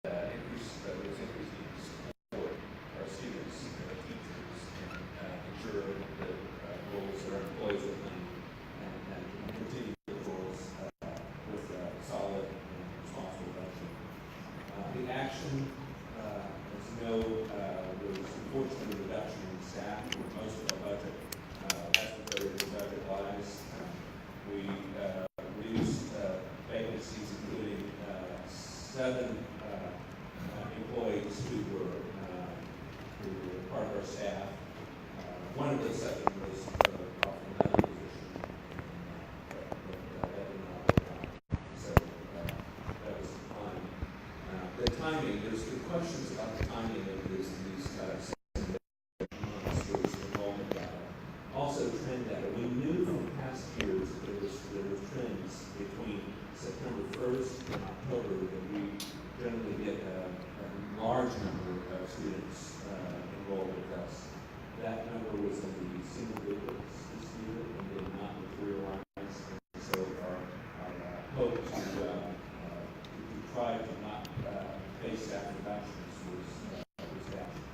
increase need to support our students and our teachers and ensure that roles that our employees will and continue the roles with solid and responsible budget. The action, as you know, was unfortunately a reduction in staff for most of our budget. That's where the budget lies. We reduced vacancies, including 7 employees who were part of our staff. One of those 7 was offered another position, but that did not work out. So that was the plan. The timing, there's good questions about the timing of these months. Was enrollment data. Also trend data. We knew from past years that there was trends between September 1st and October that we generally get a large number of students enrolled with us. That number was in the single digits this year and did not materialize. And so our hope to try to not face staff reductions was dashed.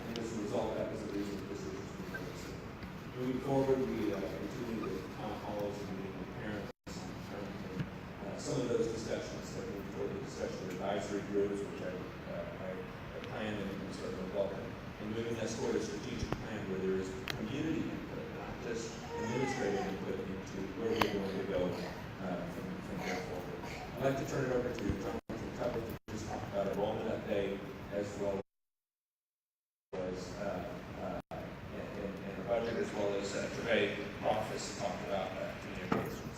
And as a result, that was the reason this was made. So moving forward, we continue the town halls and meeting with parents on some of those discussions that we toward the discussion of advisory groups, which I plan and certainly welcome, and moving us toward a strategic plan where there is community input, not just administrative input into where we're going to go from there forward. I'd like to turn it over to Jonathan Cohen to just talk about enrollment update as well as and our budget, as well as Trey office talked about communications.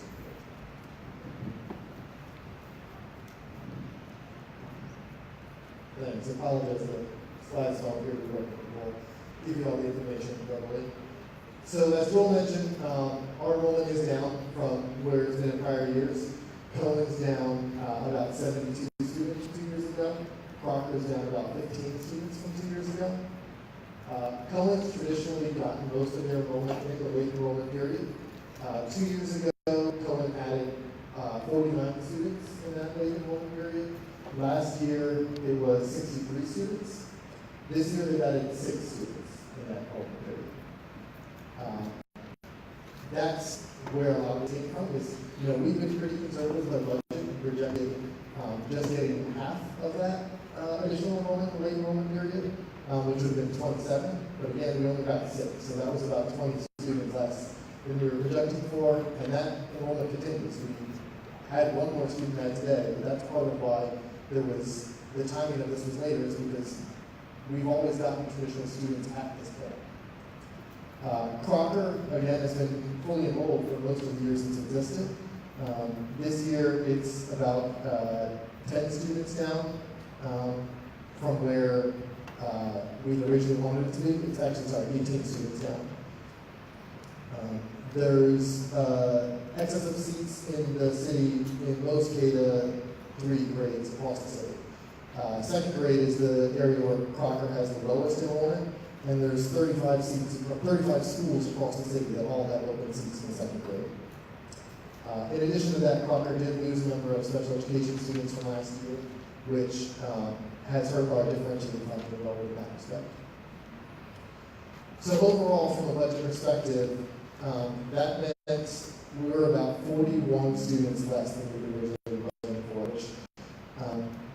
Thanks. I apologize, the slides don't appear to be working. We'll give you all the information verbally. So as Joel mentioned, our enrollment is down from where it's been in prior years. Cohen's down about 72 students from 2 years ago. Crocker's down about 15 students from 2 years ago. Cohen's traditionally gotten most of their enrollment in the late enrollment period. 2 years ago, Cohen added 49 students in that late enrollment period. Last year, it was 63 students. This year, they've added 6 students in that enrollment period. That's where a lot of it came from. Is, we've been pretty conservative with our budget and projected just getting half of that additional enrollment in the late enrollment period, which would have been 27. But again, we only got 6, so that was about 20 students less than we were projecting for, and that enrollment continues. We had one more student add today, but that's part of why there was the timing of this was later, is because we've always gotten traditional students at this point. Crocker, again, has been fully enrolled for most of the years it's existed. This year, it's about 10 students down from where we originally wanted it to be. It's actually, 18 students down. There's excess of seats in the city in most K-3 grades across the city. Second grade is the area where Crocker has the lowest enrollment, and there's 35 schools across the city that all have open seats in the second grade. In addition to that, Crocker did lose a number of special education students from last year, which has hurt our differentiated funding enrollment in that respect. So overall, from a budget perspective, that meant we were about 41 students less than we were originally budgeting for, which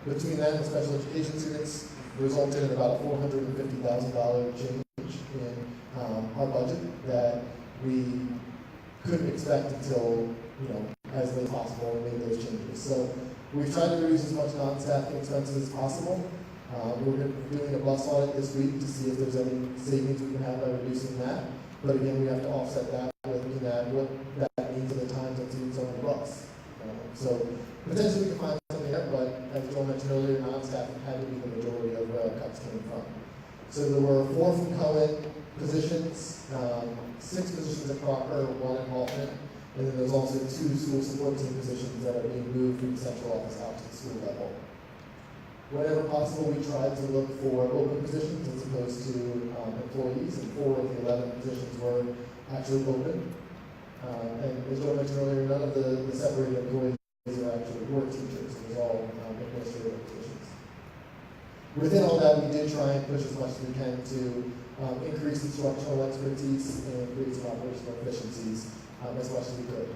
between that and special education students resulted in about a $450,000 change in our budget that we couldn't expect until, as late as possible and made those changes. So we've tried to reduce as much non-staffing expenses as possible. We're doing a bus audit this week to see if there's any savings we can have by reducing that. But again, we have to offset that with looking at what that means at the times that students are on the bus. So potentially we can find something there, but as Joel mentioned earlier, non-staffing had to be the majority of where our cuts came from. So there were 4 from Cohen positions, 6 positions at Crocker, 1 at Halton, and then there's also 2 school support team positions that are being moved from the central office out to the school level. Whenever possible, we tried to look for open positions as opposed to employees, and 4 of the 11 positions were actually open. And as Joel mentioned earlier, none of the separated employees are actually work teachers. It was all administrative positions. So overall, from a budget perspective, we feel pretty good about the enrollment. We're going to be doing a bus audit this week to see if there's any savings we can have by reducing that. But again, we have to offset that with looking at what that means at the times that students are on the bus. So Within all that, we did try and push as much as we can to increase instructional expertise and create some operational efficiencies as much as we could.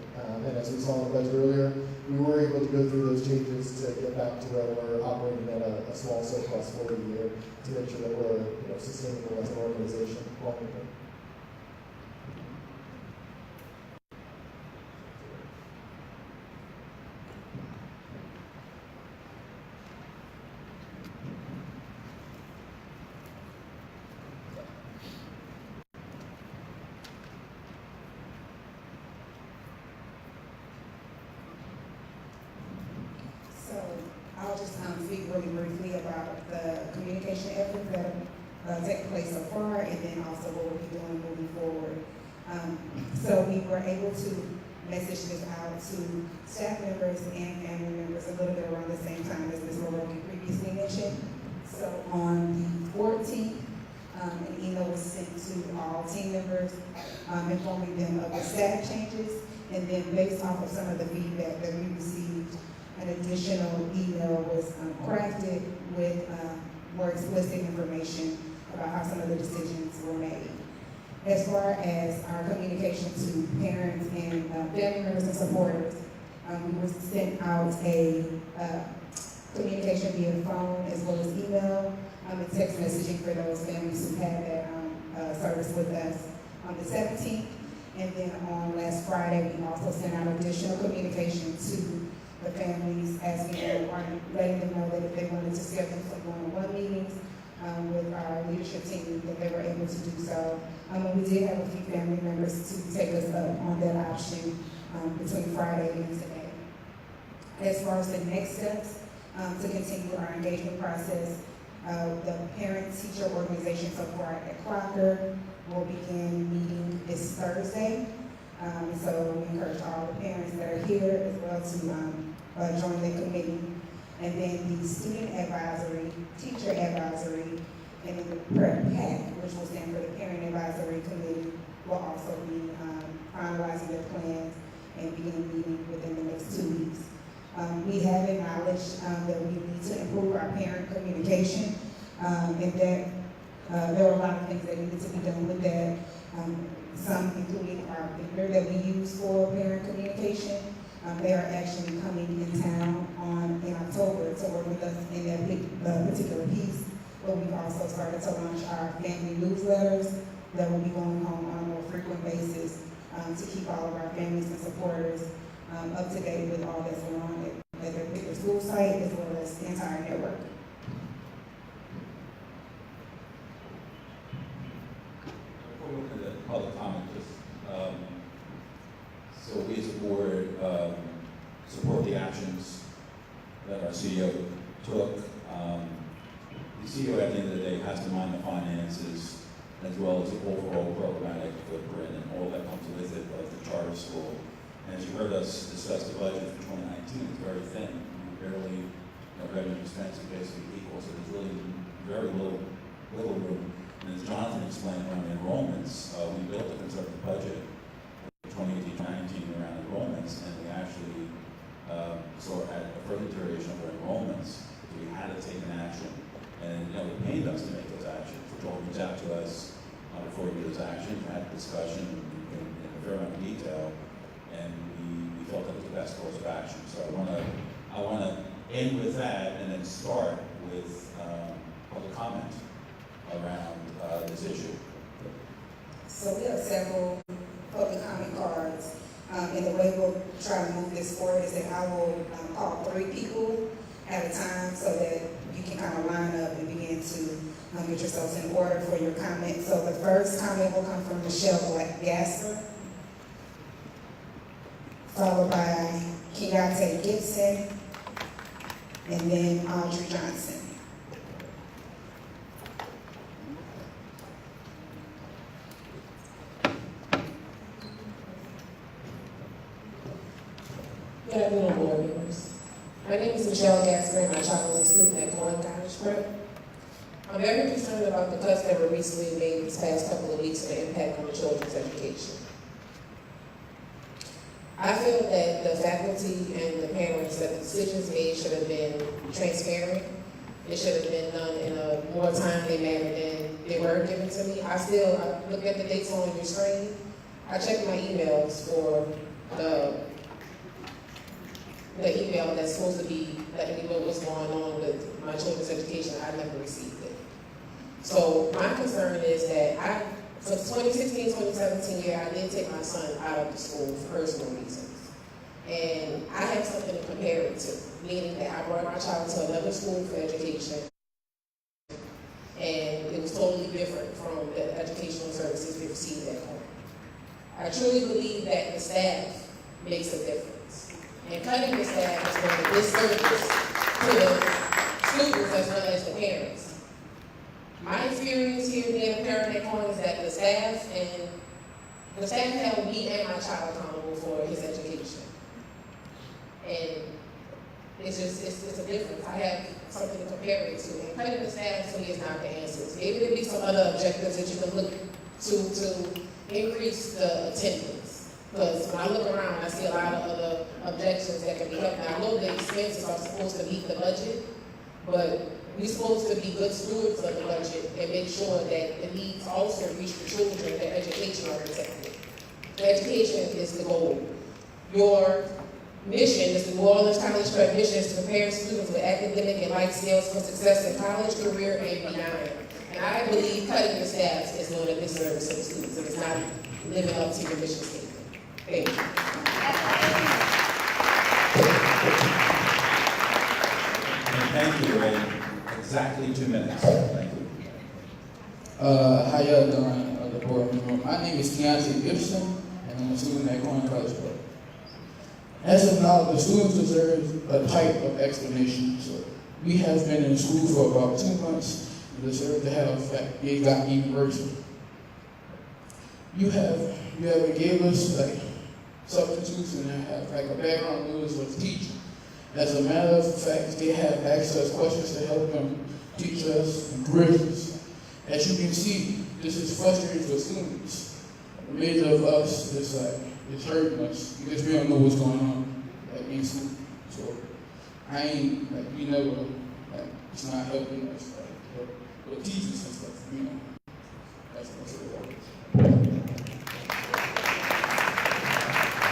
And as we saw in the budget earlier, we were able to go through those changes to get back to where we're operating at a small surplus for the year to make sure that we're sustainable as an organization long term. I'll just speak really briefly about the communication efforts that have taken place so far, and then also what we'll be doing moving forward. So we were able to message this out to staff members and family members a little bit around the same time as Ms. Moroki previously mentioned. So on the 14th, an email was sent to all team members informing them of the staff changes, and then based off of some of the feedback that we received, an additional email was crafted with more explicit information about how some of the decisions were made. As far as our communication to parents and family members and supporters, we were sent out a communication via phone as well as email and text messaging for those families who had that service with us on the 17th. And then on last Friday, we also sent out additional communication to the families as we were letting them know that if they wanted to schedule some one-on-one meetings with our leadership team, that they were able to do so. And we did have a few family members to take us up on that option between Friday and today. As far as the next steps to continue our engagement process, the parent-teacher organization support at Crocker will begin meeting this Thursday. So we encourage all the parents that are here as well to join the committee. And then the student advisory, teacher advisory, and then the PAC, which will stand for the parent advisory committee, will also be finalizing their plans and begin meeting within the next 2 weeks. We have acknowledged that we need to improve our parent communication, and that there are a lot of things that needed to be done with that. Some including our vendor that we use for parent communication. They are actually coming in town in October to work with us in that particular piece. But we've also started to launch our family newsletters that will be going home on a more frequent basis to keep all of our families and supporters up to date with all that's going on at their school site as well as the entire network. Before we look at the public comment, so we as a board support the actions that our CEO took. The CEO at the end of the day has to mind the finances as well as the overall programmatic footprint and all that comes with it of the charter school. And as you heard us discuss the budget for 2019, it's very thin. Barely, revenue expense is basically equal, so there's really very little room. And as Jonathan explained around enrollments, we built a conservative budget for 2018-19 around enrollments, and we actually saw a further deterioration of our enrollments. So we had to take an action, and it pained us to make those actions. Joel reached out to us before we did those actions, we had a discussion in a fair amount of detail, and we felt that was the best course of action. So I want to end with that, and then start with public comment around this issue. So we have several public comment cards, and the way we'll try to move this forward is that I will call 3 people at a time so that you can kind of line up and begin to get yourselves in order for your comment. So the first comment will come from Michelle Gasser, followed by Keontae Gibson, and then Audrey Johnson. Good afternoon, board members. My name is Michelle Gasper, and my child is a student at Cohen College Prep. I'm very concerned about the cuts that were recently made these past couple of weeks and the impact on the children's education. I feel that the faculty and the parents, that the decisions made should have been transparent it should have been done in a more timely manner than they were given to me. I look at the dates on your screen. I checked my emails for the email that's supposed to be letting me know what's going on with my children's education. I never received it. So my concern is that for the 2016-2017 year, I did take my son out of the school for personal reasons. And I have something to compare it to, meaning that I brought my child to another school for education, and it was totally different from the educational services we received at home. I truly believe that the staff makes a difference. And cutting the staff is going to disservice to the students as well as the parents. My experience here being a parent at Cohen is that the staff held me and my child accountable for his education. And it's a difference. I have something to compare it to. And cutting the staff to me is not the answer. Maybe there'll be some other objectives that you can look to increase the attendance. Because when I look around, I see a lot of other objections that can be helped. Now, I know the expenses are supposed to meet the budget, but we're supposed to be good stewards of the budget and make sure that the needs also reach the children, their education are protected. The education is the goal. Your mission is the New Orleans College Prep mission is to prepare students with academic and life skills for success in college, career, and beyond. And I believe cutting the staff is doing a disservice to the students and it's not living up to your mission statement. Thank you. Thank you, Ray. Exactly 2 minutes. Thank you. How y'all doing, the board member? My name is Keontae Gibson, and I'm a student at Cohen College Prep. As of now, the students deserve a type of explanation. So we have been in school for about 2 months and deserve to have it got even worse. You haven't gave us like substitutes and have like a background notice for the teacher. As a matter of fact, they have asked us questions to help them teach us and quiz us. As you can see, this is frustrating for students. The major of us is like, it's hurting us because we don't know what's going on in school. So I ain't, like, we never, like, it's not helping us, like, but teachers and stuff, you know. That's what it is.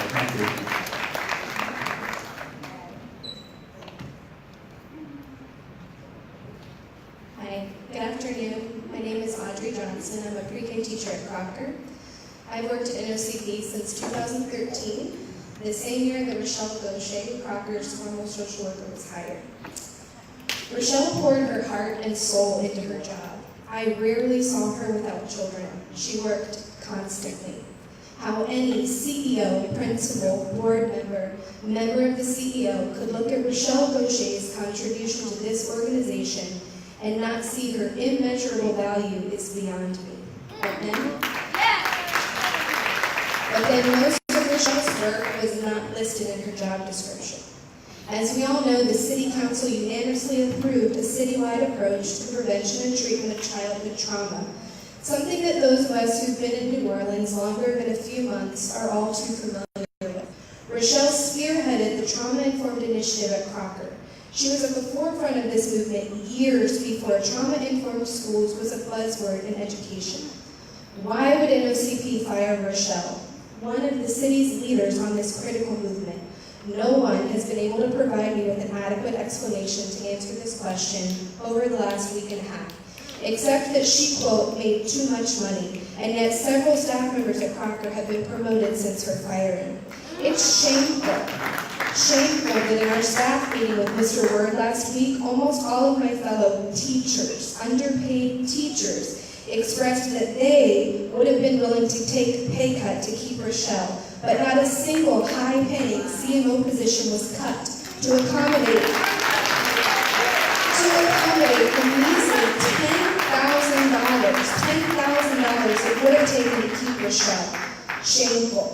Thank you. Hi, good afternoon. My name is Audrey Johnson. I'm a pre-K teacher at Crocker. I've worked at NOCP since 2013, the same year that Rochelle Gaucher, Crocker's former social worker, was hired. Rochelle poured her heart and soul into her job. I rarely saw her without children. She worked constantly. How any CEO, principal, board member of the CEO could look at Rochelle Gaucher's contribution to this organization and not see her immeasurable value is beyond me. But then most of Rochelle's work was not listed in her job description. As we all know, the City Council unanimously approved a citywide approach to prevention and treatment of childhood trauma, something that those of us who've been in New Orleans longer than a few months are all too familiar with. Rochelle spearheaded the trauma-informed initiative at Crocker. She was at the forefront of this movement years before trauma-informed schools was a buzzword in education. Why would NOCP fire Rochelle, one of the city's leaders on this critical movement? No one has been able to provide me with an adequate explanation to answer this question over the last week and a half, except that she, quote, made too much money, and yet several staff members at Crocker have been promoted since her firing. It's shameful. Shameful that in our staff meeting with Mr. Word last week, almost all of my fellow teachers, underpaid teachers, expressed that they would have been willing to take a pay cut to keep Rochelle, but not a single high-paying CMO position was cut to accommodate the measly $10,000 it would have taken to keep Rochelle. Shameful.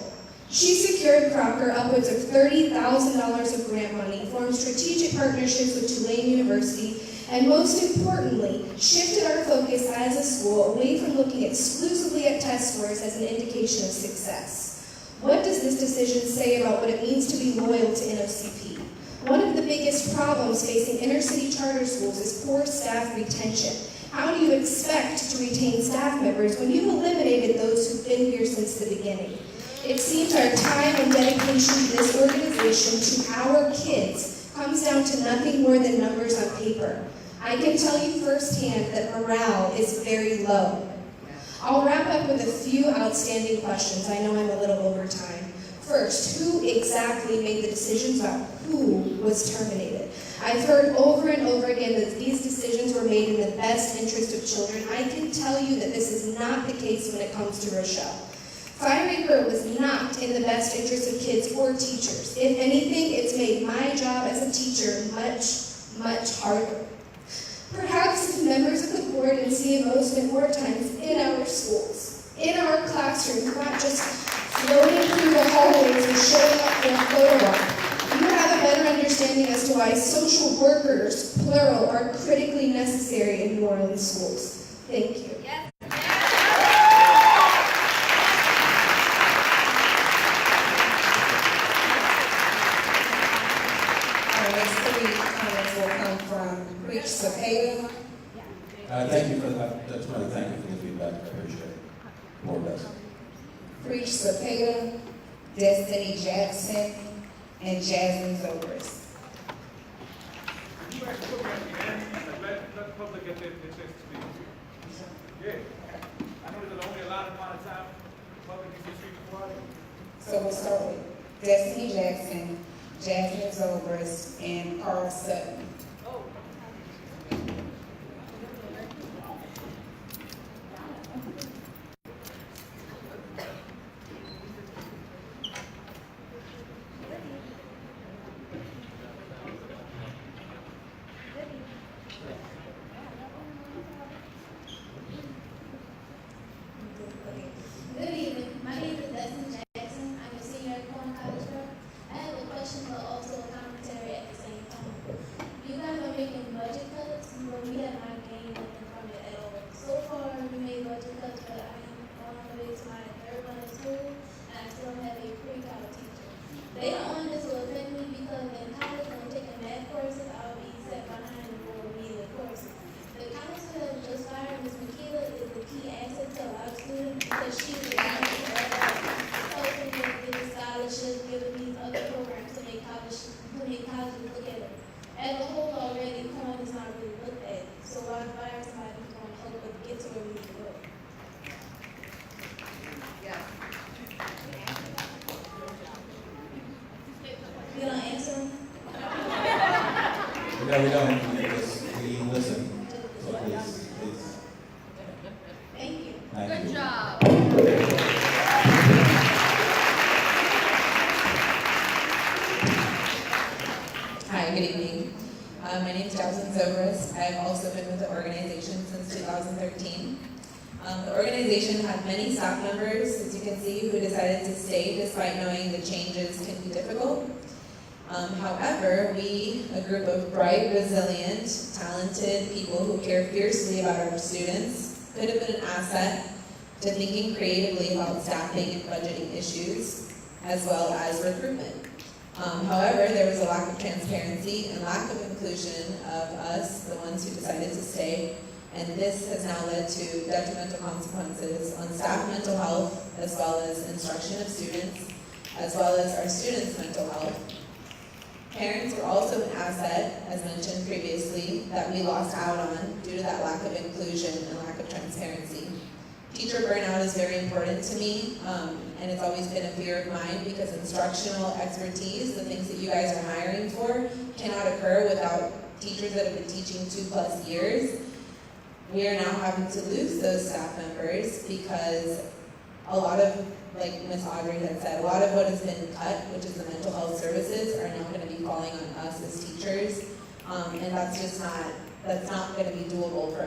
She secured Crocker upwards of $30,000 of grant money, formed strategic partnerships with Tulane University, and most importantly, shifted our focus as a school away from looking exclusively at test scores as an indication of success. What does this decision say about what it means to be loyal to NOCP? One of the biggest problems facing inner city charter schools is poor staff retention. How do you expect to retain staff members when you've eliminated those who've been here since the beginning? It seems our time and dedication to this organization, to our kids, comes down to nothing more than numbers on paper. I can tell you firsthand that morale is very low. I'll wrap up with a few outstanding questions. I know I'm a little over time. First, who exactly made the decisions about who was terminated? I've heard over and over again that these decisions were made in the best interest of children. I can tell you that this is not the case when it comes to Rochelle. Firing her was not in the best interest of kids or teachers. If anything, it's made my job as a teacher much, much harder. Perhaps if members of the board and CMO spent more time in our schools, in our classrooms, not just floating through the hallways or showing up for a photo op, you have a better understanding as to why social workers, plural, are critically necessary in New Orleans schools. Thank you. Yes. Our next three comments will come from Preach Sept. Thank you for that. That's why thank you for the feedback. I appreciate it. Board does. Preach Sept, Destiny Jackson, and Jasmine Zobrist. You guys put me at the end, and let the public get their chance to speak. Yeah. I know there's only a lot of amount of time the public can speak before. So we'll start with Destiny Jackson, Jasmine Zobrist, and Carl Sutton. Good evening. My name is Destiny Jackson. I'm a senior at Cohen College. I have a question, but also a commentary at the same time. You guys are making budget cuts, but we have not gained nothing from it at all. So far, we made budget cuts, but I am on the way to my third month of school, and I still have a pre-college teacher. They don't want this to affect me because in college, when I'm taking math courses, I'll be set behind for remedial courses. The counselor that just fired, Ms. McKeela, is the key asset to a lot of students because she is helping them get the scholarship, giving these other programs to make colleges look at it. As a whole already, Cohen is not really looked at. So why fire somebody who's going to help us get to where we need to go? You don't answer them? No, we don't. We listen. So please. Thank you. Thank you. Hi, good evening. My name is Jasmine Zobrist. I've also been with the organization since 2013. The organization had many staff members, as you can see, who decided to stay despite knowing the changes can be difficult. However, we, a group of bright, resilient, talented people who care fiercely about our students, could have been an asset to thinking creatively about staffing and budgeting issues, as well as recruitment. However, there was a lack of transparency and lack of inclusion of us, the ones who decided to stay, and this has now led to detrimental consequences on staff mental health, as well as instruction of students, as well as our students' mental health. Parents were also an asset, as mentioned previously, that we lost out on due to that lack of inclusion and lack of transparency. Teacher burnout is very important to me, and it's always been a fear of mine because instructional expertise, the things that you guys are hiring for, cannot occur without teachers that have been teaching 2+ years. We are now having to lose those staff members because a lot of, like Ms. Audrey had said, a lot of what has been cut, which is the mental health services, are now going to be falling on us as teachers, and that's not going to be doable for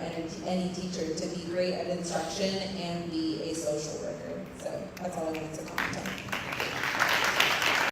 any teacher to be great at instruction and be a social worker. So that's all I wanted to comment on.